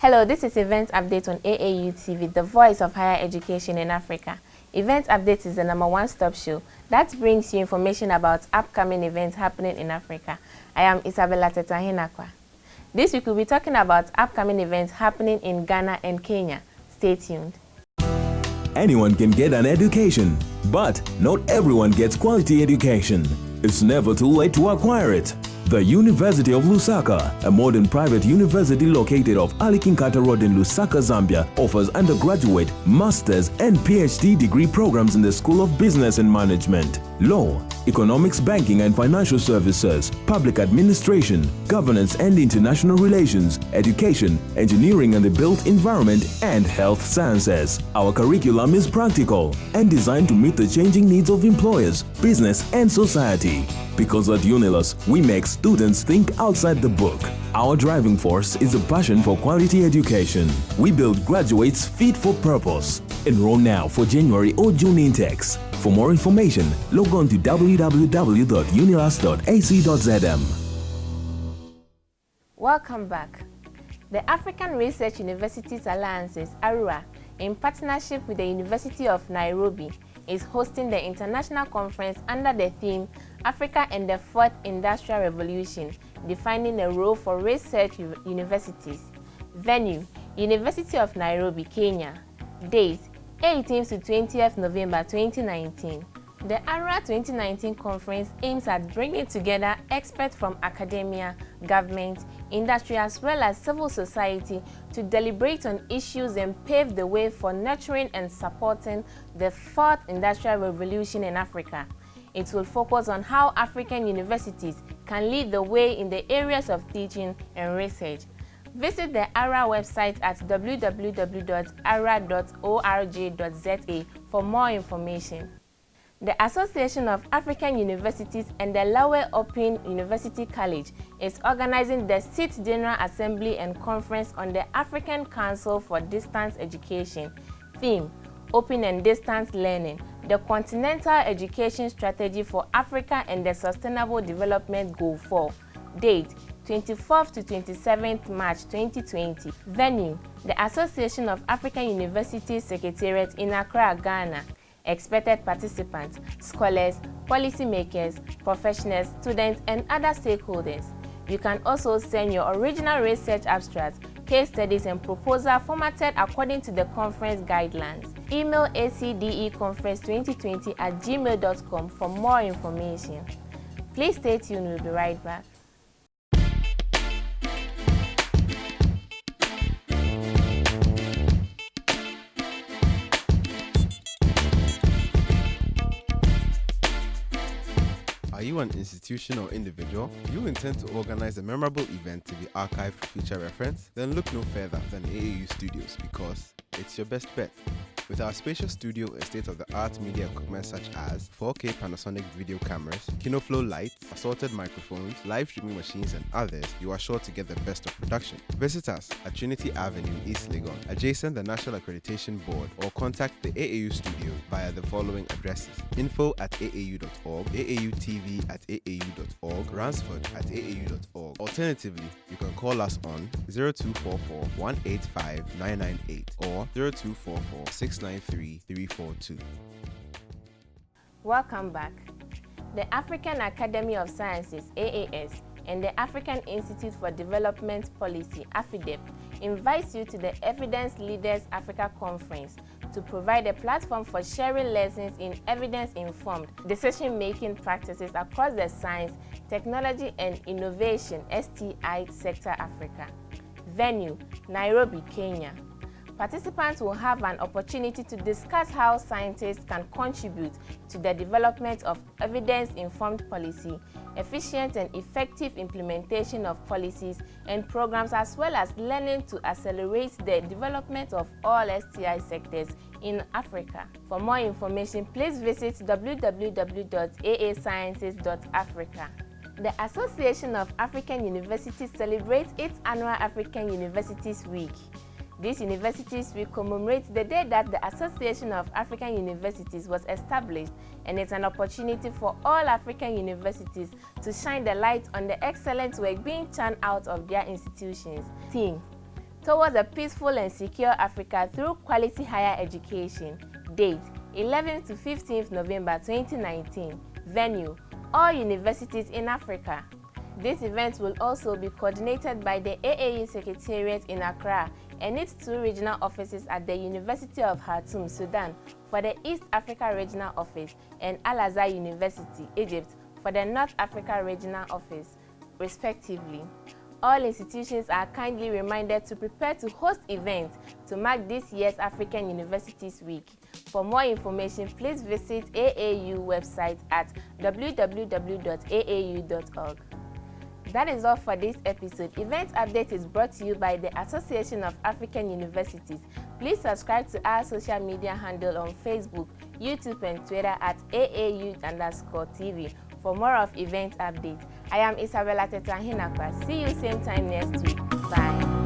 Hello, this is Event Update on AAU TV, the voice of higher education in Africa. Event Update is the #1 stop show that brings you information about upcoming events happening in Africa. I am Isabella Tetahinakwa. This week we'll be talking about upcoming events happening in Ghana and Kenya. Stay tuned. Anyone can get an education, but not everyone gets quality education. It's never too late to acquire it. The University of Lusaka, a modern private university located off Ali Kinkata Road in Lusaka, Zambia, offers undergraduate, master's and PhD degree programs in the School of Business and Management, Law, Economics, Banking and Financial Services, Public Administration, Governance and International Relations, Education, Engineering and the Built Environment, and Health Sciences. Our curriculum is practical and designed to meet the changing needs of employers, business and society. Because at Unilus, we make students think outside the book. Our driving force is a passion for quality education. We build graduates fit for purpose. Enroll now for January or June intakes. For more information, log on to www.unilus.ac.zm. Welcome back. The African Research Universities Alliances, ARUA, in partnership with the University of Nairobi, is hosting the international conference under the theme Africa and the Fourth Industrial Revolution, defining a role for research universities. Venue, University of Nairobi, Kenya. Date, 18th to 20th November 2019. The ARUA 2019 conference aims at bringing together experts from academia, government, industry as well as civil society to deliberate on issues and pave the way for nurturing and supporting the Fourth Industrial Revolution in Africa. It will focus on how African universities can lead the way in the areas of teaching and research. Visit the ARUA website at www.arua.org.za for more information. The Association of African Universities and the Lawe Open University College is organizing the 6th General Assembly and Conference on the African Council for Distance Education. Theme, Open and Distance Learning, the Continental Education Strategy for Africa and the Sustainable Development Goal 4. Date, 24th to 27th March 2020. Venue, the Association of African Universities Secretariat in Accra, Ghana. Expected participants, scholars, policymakers, professionals, students, and other stakeholders. You can also send your original research abstracts, case studies, and proposal formatted according to the conference guidelines. Email acdeconference2020@gmail.com for more information. Please stay tuned, we'll be right back. Are you an institution or individual? Do you intend to organize a memorable event to be archived for future reference? Then look no further than AAU Studios because it's your best bet. With our spacious studio and state-of-the-art media equipment such as 4K Panasonic video cameras, KinoFlow lights, assorted microphones, live streaming machines, and others, you are sure to get the best of production. Visit us at Trinity Avenue, East Legon, adjacent the National Accreditation Board, or contact the AAU Studio via the following addresses: info@aau.org, AAUTV@aau.org, Ransford@aau.org. Alternatively, you can call us on 0244 185 998 or 0244 693 342. Welcome back. The African Academy of Sciences, AAS, and the African Institute for Development Policy, AFIDEP, invites you to the Evidence Leaders Africa Conference to provide a platform for sharing lessons in evidence-informed decision-making practices across the science, technology, and innovation (STI) sector Africa. Venue, Nairobi, Kenya. Participants will have an opportunity to discuss how scientists can contribute to the development of evidence-informed policy, efficient and effective implementation of policies and programs, as well as learning to accelerate the development of all STI sectors in Africa. For more information, please visit www.aasciences.africa. The Association of African Universities celebrates its annual African Universities Week. This Universities Week commemorates the day that the Association of African Universities was established, and it's an opportunity for all African universities to shine the light on the excellent work being churned out of their institutions. Theme: towards a peaceful and secure Africa through quality higher education. Date 11th to 15th November 2019. Venue all universities in Africa. This event will also be coordinated by the AAU Secretariat in Accra and its 2 regional offices at the University of Khartoum, Sudan for the East Africa Regional Office and Al-Azhar University, Egypt for the North Africa Regional Office, respectively. All institutions are kindly reminded to prepare to host events to mark this year's African Universities Week. For more information, please visit AAU website at www.aau.org. That is all for this episode. Event Update is brought to you by the Association of African Universities. Please subscribe to our social media handle on Facebook, YouTube, and Twitter at AAU_TV for more of event updates. I am Isabella Tetrahinakwa. See you same time next week. Bye.